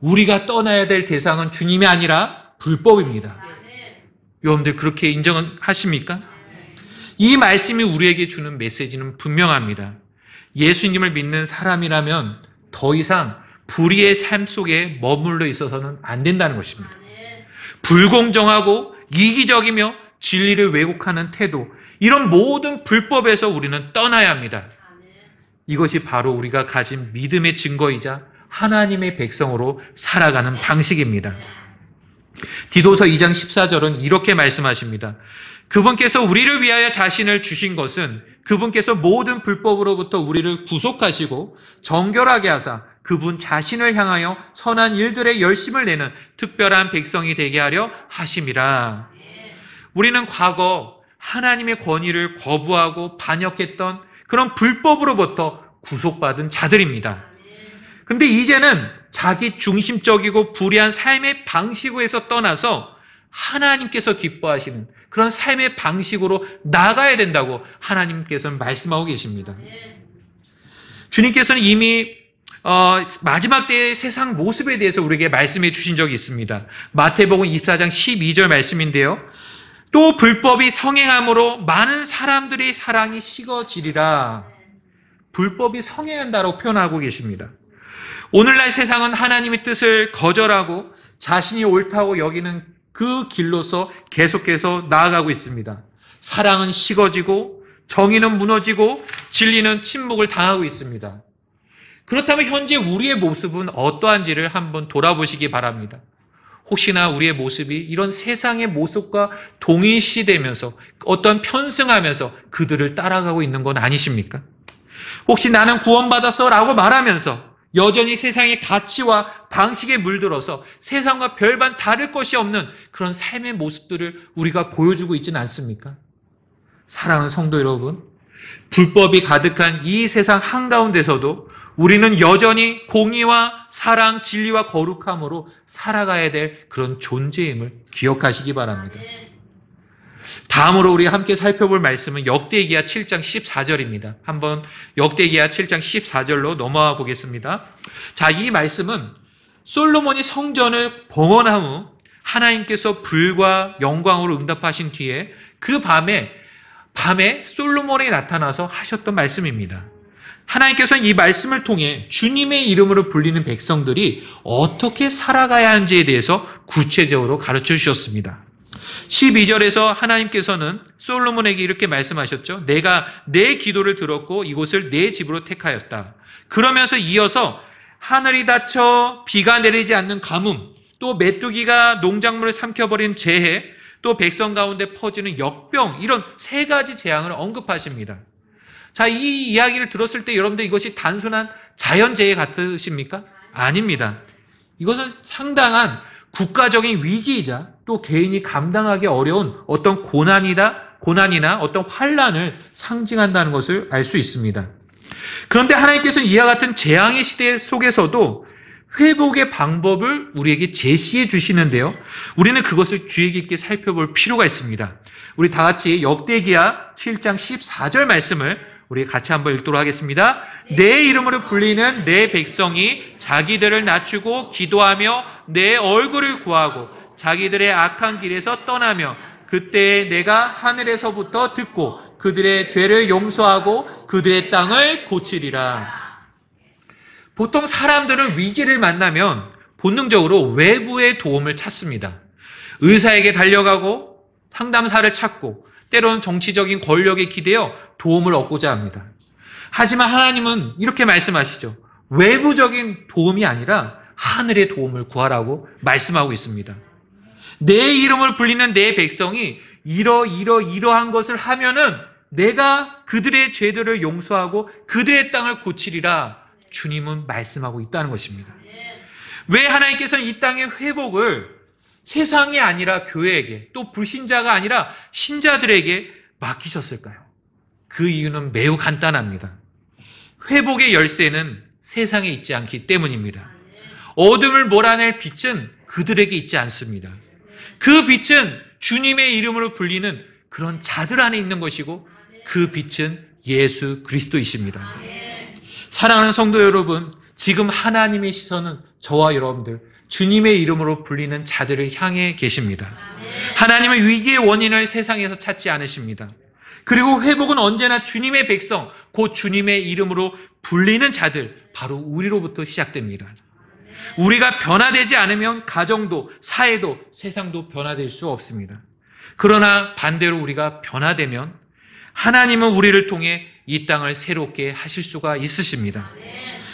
우리가 떠나야 될 대상은 주님이 아니라 불법입니다. 여러분들 그렇게 인정하십니까? 이 말씀이 우리에게 주는 메시지는 분명합니다. 예수님을 믿는 사람이라면 더 이상 불의의 삶 속에 머물러 있어서는 안 된다는 것입니다. 불공정하고 이기적이며 진리를 왜곡하는 태도, 이런 모든 불법에서 우리는 떠나야 합니다. 이것이 바로 우리가 가진 믿음의 증거이자 하나님의 백성으로 살아가는 방식입니다. 디도서 2장 14절은 이렇게 말씀하십니다. 그분께서 우리를 위하여 자신을 주신 것은 그분께서 모든 불법으로부터 우리를 구속하시고 정결하게 하사 그분 자신을 향하여 선한 일들에 열심을 내는 특별한 백성이 되게 하려 하심이라. 우리는 과거 하나님의 권위를 거부하고 반역했던 그런 불법으로부터 구속받은 자들입니다. 그런데 이제는 자기 중심적이고 불의한 삶의 방식에서 떠나서 하나님께서 기뻐하시는 그런 삶의 방식으로 나가야 된다고 하나님께서는 말씀하고 계십니다. 주님께서는 이미 마지막 때의 세상 모습에 대해서 우리에게 말씀해 주신 적이 있습니다. 마태복음 24장 12절 말씀인데요. 또 불법이 성행함으로 많은 사람들의 사랑이 식어지리라. 불법이 성행한다고 표현하고 계십니다. 오늘날 세상은 하나님의 뜻을 거절하고 자신이 옳다고 여기는 그 길로서 계속해서 나아가고 있습니다. 사랑은 식어지고 정의는 무너지고 진리는 침묵을 당하고 있습니다. 그렇다면 현재 우리의 모습은 어떠한지를 한번 돌아보시기 바랍니다. 혹시나 우리의 모습이 이런 세상의 모습과 동일시되면서 어떤 편승하면서 그들을 따라가고 있는 건 아니십니까? 혹시 나는 구원받았어 라고 말하면서 여전히 세상의 가치와 방식에 물들어서 세상과 별반 다를 것이 없는 그런 삶의 모습들을 우리가 보여주고 있지는 않습니까? 사랑하는 성도 여러분, 불법이 가득한 이 세상 한가운데서도 우리는 여전히 공의와 사랑, 진리와 거룩함으로 살아가야 될 그런 존재임을 기억하시기 바랍니다. 다음으로 우리 함께 살펴볼 말씀은 역대기야 7장 14절입니다. 한번 역대기야 7장 14절로 넘어가 보겠습니다. 자, 이 말씀은 솔로몬이 성전을 봉헌한 후 하나님께서 불과 영광으로 응답하신 뒤에 그 밤에 솔로몬에게 나타나서 하셨던 말씀입니다. 하나님께서는 이 말씀을 통해 주님의 이름으로 불리는 백성들이 어떻게 살아가야 하는지에 대해서 구체적으로 가르쳐 주셨습니다. 12절에서 하나님께서는 솔로몬에게 이렇게 말씀하셨죠. 내가 내 기도를 들었고 이곳을 내 집으로 택하였다. 그러면서 이어서 하늘이 닫혀 비가 내리지 않는 가뭄, 또 메뚜기가 농작물을 삼켜버린 재해, 또 백성 가운데 퍼지는 역병, 이런 세 가지 재앙을 언급하십니다. 자, 이 이야기를 들었을 때 여러분들 이것이 단순한 자연재해 같으십니까? 아닙니다. 이것은 상당한 국가적인 위기이자 또 개인이 감당하기 어려운 어떤 고난이나 어떤 환난을 상징한다는 것을 알 수 있습니다. 그런데 하나님께서는 이와 같은 재앙의 시대 속에서도 회복의 방법을 우리에게 제시해 주시는데요. 우리는 그것을 주의 깊게 살펴볼 필요가 있습니다. 우리 다 같이 역대기야 7장 14절 말씀을 우리 같이 한번 읽도록 하겠습니다. 내 이름으로 불리는 내 백성이 자기들을 낮추고 기도하며 내 얼굴을 구하고 자기들의 악한 길에서 떠나며 그때 내가 하늘에서부터 듣고 그들의 죄를 용서하고 그들의 땅을 고치리라. 보통 사람들은 위기를 만나면 본능적으로 외부의 도움을 찾습니다. 의사에게 달려가고 상담사를 찾고 때로는 정치적인 권력에 기대어 도움을 얻고자 합니다. 하지만 하나님은 이렇게 말씀하시죠. 외부적인 도움이 아니라 하늘의 도움을 구하라고 말씀하고 있습니다. 내 이름을 불리는 내 백성이 이러한 것을 하면은 내가 그들의 죄들을 용서하고 그들의 땅을 고치리라 주님은 말씀하고 있다는 것입니다. 왜 하나님께서는 이 땅의 회복을 세상이 아니라 교회에게 또 불신자가 아니라 신자들에게 맡기셨을까요? 그 이유는 매우 간단합니다. 회복의 열쇠는 세상에 있지 않기 때문입니다. 어둠을 몰아낼 빛은 그들에게 있지 않습니다. 그 빛은 주님의 이름으로 불리는 그런 자들 안에 있는 것이고 그 빛은 예수 그리스도이십니다. 사랑하는 성도 여러분, 지금 하나님의 시선은 저와 여러분들 주님의 이름으로 불리는 자들을 향해 계십니다. 하나님은 위기의 원인을 세상에서 찾지 않으십니다. 그리고 회복은 언제나 주님의 백성, 곧 주님의 이름으로 불리는 자들, 바로 우리로부터 시작됩니다. 우리가 변화되지 않으면 가정도, 사회도, 세상도 변화될 수 없습니다. 그러나 반대로 우리가 변화되면 하나님은 우리를 통해 이 땅을 새롭게 하실 수가 있으십니다.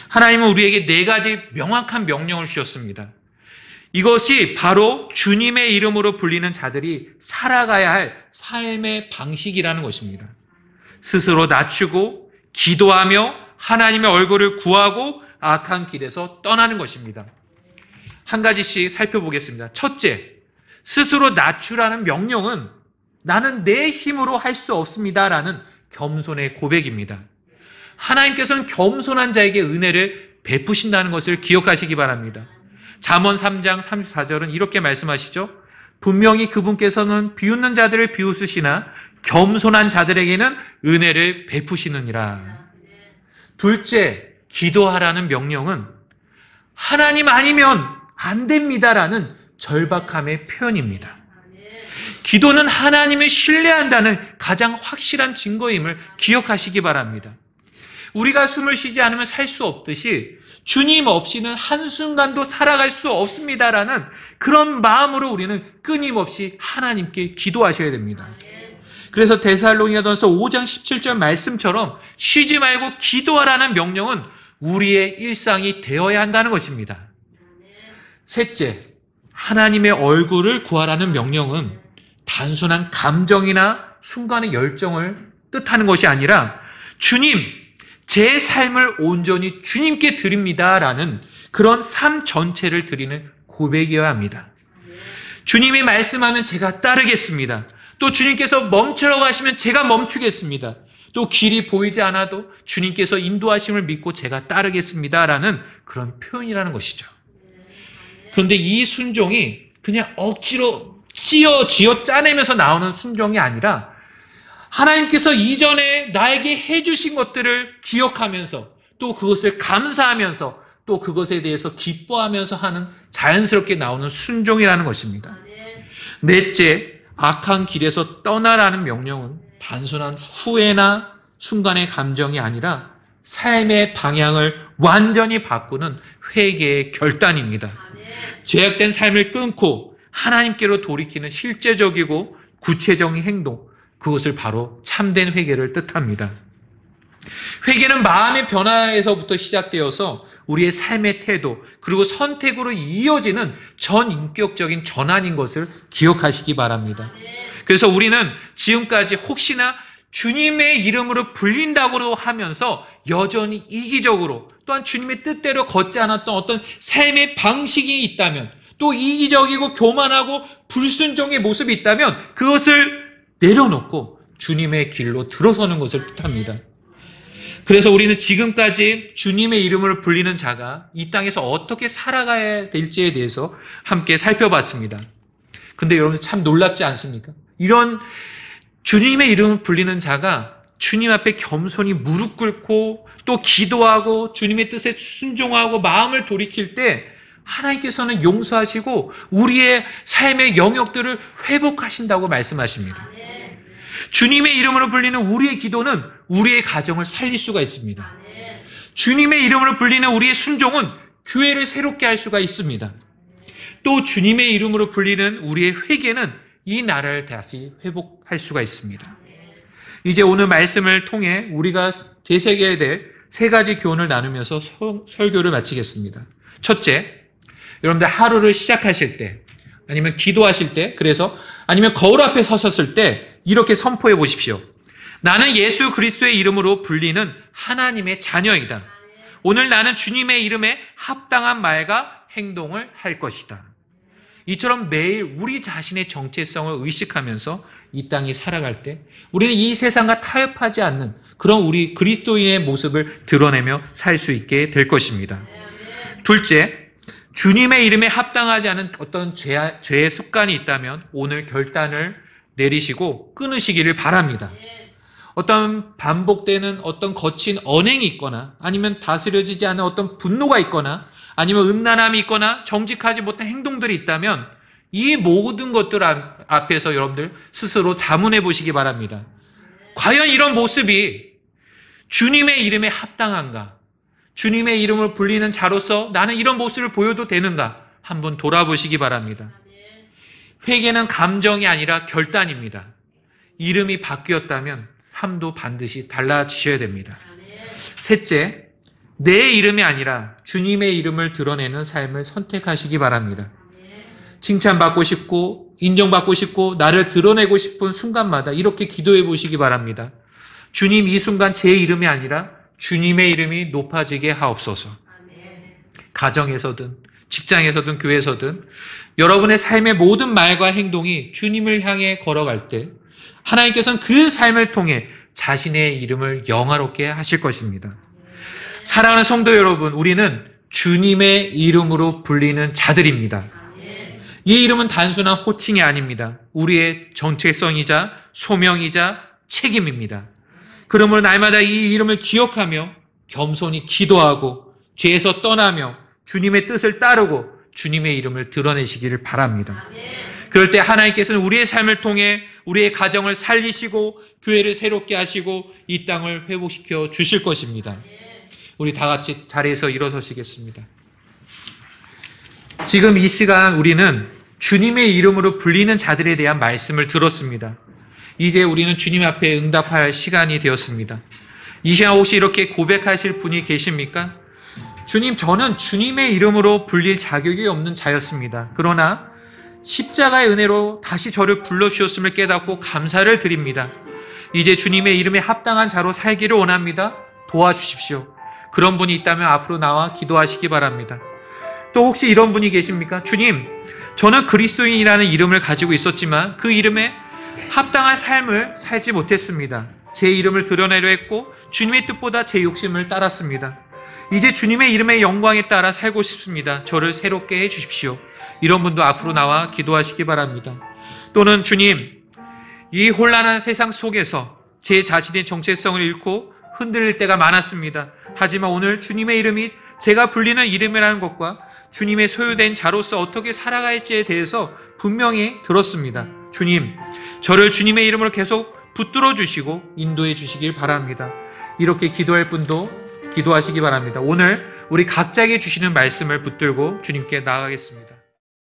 하나님은 우리에게 4가지 명확한 명령을 주셨습니다. 이것이 바로 주님의 이름으로 불리는 자들이 살아가야 할 삶의 방식이라는 것입니다. 스스로 낮추고 기도하며 하나님의 얼굴을 구하고 악한 길에서 떠나는 것입니다. 한 가지씩 살펴보겠습니다. 첫째, 스스로 낮추라는 명령은 나는 내 힘으로 할 수 없습니다라는 겸손의 고백입니다. 하나님께서는 겸손한 자에게 은혜를 베푸신다는 것을 기억하시기 바랍니다. 잠언 3장 34절은 이렇게 말씀하시죠. 분명히 그분께서는 비웃는 자들을 비웃으시나 겸손한 자들에게는 은혜를 베푸시느니라. 둘째, 기도하라는 명령은 하나님 아니면 안 됩니다라는 절박함의 표현입니다. 기도는 하나님을 신뢰한다는 가장 확실한 증거임을 기억하시기 바랍니다. 우리가 숨을 쉬지 않으면 살 수 없듯이 주님 없이는 한순간도 살아갈 수 없습니다라는 그런 마음으로 우리는 끊임없이 하나님께 기도하셔야 됩니다. 그래서 데살로니가전서 5장 17절 말씀처럼 쉬지 말고 기도하라는 명령은 우리의 일상이 되어야 한다는 것입니다. 셋째, 하나님의 얼굴을 구하라는 명령은 단순한 감정이나 순간의 열정을 뜻하는 것이 아니라 주님, 제 삶을 온전히 주님께 드립니다라는 그런 삶 전체를 드리는 고백이어야 합니다. 주님이 말씀하면 제가 따르겠습니다. 또 주님께서 멈추라고 하시면 제가 멈추겠습니다. 또 길이 보이지 않아도 주님께서 인도하심을 믿고 제가 따르겠습니다라는 그런 표현이라는 것이죠. 그런데 이 순종이 그냥 억지로 쥐어 짜내면서 나오는 순종이 아니라 하나님께서 이전에 나에게 해주신 것들을 기억하면서 또 그것을 감사하면서 또 그것에 대해서 기뻐하면서 하는 자연스럽게 나오는 순종이라는 것입니다. 넷째, 악한 길에서 떠나라는 명령은 단순한 후회나 순간의 감정이 아니라 삶의 방향을 완전히 바꾸는 회개의 결단입니다. 죄악된 삶을 끊고 하나님께로 돌이키는 실제적이고 구체적인 행동, 그것을 바로 참된 회개를 뜻합니다. 회개는 마음의 변화에서부터 시작되어서 우리의 삶의 태도 그리고 선택으로 이어지는 전인격적인 전환인 것을 기억하시기 바랍니다. 그래서 우리는 지금까지 혹시나 주님의 이름으로 불린다고 하면서 여전히 이기적으로 또한 주님의 뜻대로 걷지 않았던 어떤 삶의 방식이 있다면 또 이기적이고 교만하고 불순종의 모습이 있다면 그것을 내려놓고 주님의 길로 들어서는 것을 뜻합니다. 그래서 우리는 지금까지 주님의 이름을 불리는 자가 이 땅에서 어떻게 살아가야 될지에 대해서 함께 살펴봤습니다. 근데 여러분들 참 놀랍지 않습니까? 이런 주님의 이름을 불리는 자가 주님 앞에 겸손히 무릎 꿇고 또 기도하고 주님의 뜻에 순종하고 마음을 돌이킬 때 하나님께서는 용서하시고 우리의 삶의 영역들을 회복하신다고 말씀하십니다. 주님의 이름으로 불리는 우리의 기도는 우리의 가정을 살릴 수가 있습니다. 주님의 이름으로 불리는 우리의 순종은 교회를 새롭게 할 수가 있습니다. 또 주님의 이름으로 불리는 우리의 회개는 이 나라를 다시 회복할 수가 있습니다. 이제 오늘 말씀을 통해 우리가 되새겨야 될 세 가지 교훈을 나누면서 설교를 마치겠습니다. 첫째, 여러분들 하루를 시작하실 때, 아니면 기도하실 때, 그래서 아니면 거울 앞에 서셨을 때 이렇게 선포해 보십시오. 나는 예수 그리스도의 이름으로 불리는 하나님의 자녀이다. 오늘 나는 주님의 이름에 합당한 말과 행동을 할 것이다. 이처럼 매일 우리 자신의 정체성을 의식하면서 이 땅에 살아갈 때 우리는 이 세상과 타협하지 않는 그런 우리 그리스도인의 모습을 드러내며 살 수 있게 될 것입니다. 둘째, 주님의 이름에 합당하지 않은 어떤 죄의 습관이 있다면 오늘 결단을 내리시고 끊으시기를 바랍니다. 어떤 반복되는 어떤 거친 언행이 있거나 아니면 다스려지지 않은 어떤 분노가 있거나 아니면 음란함이 있거나 정직하지 못한 행동들이 있다면 이 모든 것들 앞에서 여러분들 스스로 자문해 보시기 바랍니다. 과연 이런 모습이 주님의 이름에 합당한가? 주님의 이름을 불리는 자로서 나는 이런 모습을 보여도 되는가? 한번 돌아보시기 바랍니다. 회개는 감정이 아니라 결단입니다. 이름이 바뀌었다면 삶도 반드시 달라지셔야 됩니다. 셋째, 내 이름이 아니라 주님의 이름을 드러내는 삶을 선택하시기 바랍니다. 칭찬받고 싶고 인정받고 싶고 나를 드러내고 싶은 순간마다 이렇게 기도해 보시기 바랍니다. 주님, 이 순간 제 이름이 아니라 주님의 이름이 높아지게 하옵소서. 가정에서든 직장에서든 교회에서든 여러분의 삶의 모든 말과 행동이 주님을 향해 걸어갈 때 하나님께서는 그 삶을 통해 자신의 이름을 영화롭게 하실 것입니다. 사랑하는 성도 여러분, 우리는 주님의 이름으로 불리는 자들입니다. 이 이름은 단순한 호칭이 아닙니다. 우리의 정체성이자 소명이자 책임입니다. 그러므로 날마다 이 이름을 기억하며 겸손히 기도하고 죄에서 떠나며 주님의 뜻을 따르고 주님의 이름을 드러내시기를 바랍니다. 그럴 때 하나님께서는 우리의 삶을 통해 우리의 가정을 살리시고 교회를 새롭게 하시고 이 땅을 회복시켜 주실 것입니다. 우리 다 같이 자리에서 일어서시겠습니다. 지금 이 시간 우리는 주님의 이름으로 불리는 자들에 대한 말씀을 들었습니다. 이제 우리는 주님 앞에 응답할 시간이 되었습니다. 이 시간 혹시 이렇게 고백하실 분이 계십니까? 주님, 저는 주님의 이름으로 불릴 자격이 없는 자였습니다. 그러나 십자가의 은혜로 다시 저를 불러주셨음을 깨닫고 감사를 드립니다. 이제 주님의 이름에 합당한 자로 살기를 원합니다. 도와주십시오. 그런 분이 있다면 앞으로 나와 기도하시기 바랍니다. 또 혹시 이런 분이 계십니까? 주님, 저는 그리스도인이라는 이름을 가지고 있었지만 그 이름에 합당한 삶을 살지 못했습니다. 제 이름을 드러내려 했고 주님의 뜻보다 제 욕심을 따랐습니다. 이제 주님의 이름의 영광에 따라 살고 싶습니다. 저를 새롭게 해주십시오. 이런 분도 앞으로 나와 기도하시기 바랍니다. 또는 주님, 이 혼란한 세상 속에서 제 자신의 정체성을 잃고 흔들릴 때가 많았습니다. 하지만 오늘 주님의 이름이 제가 불리는 이름이라는 것과 주님의 소유된 자로서 어떻게 살아갈지에 대해서 분명히 들었습니다. 주님, 저를 주님의 이름으로 계속 붙들어 주시고 인도해 주시길 바랍니다. 이렇게 기도할 분도 기도하시기 바랍니다. 오늘 우리 각자에게 주시는 말씀을 붙들고 주님께 나아가겠습니다.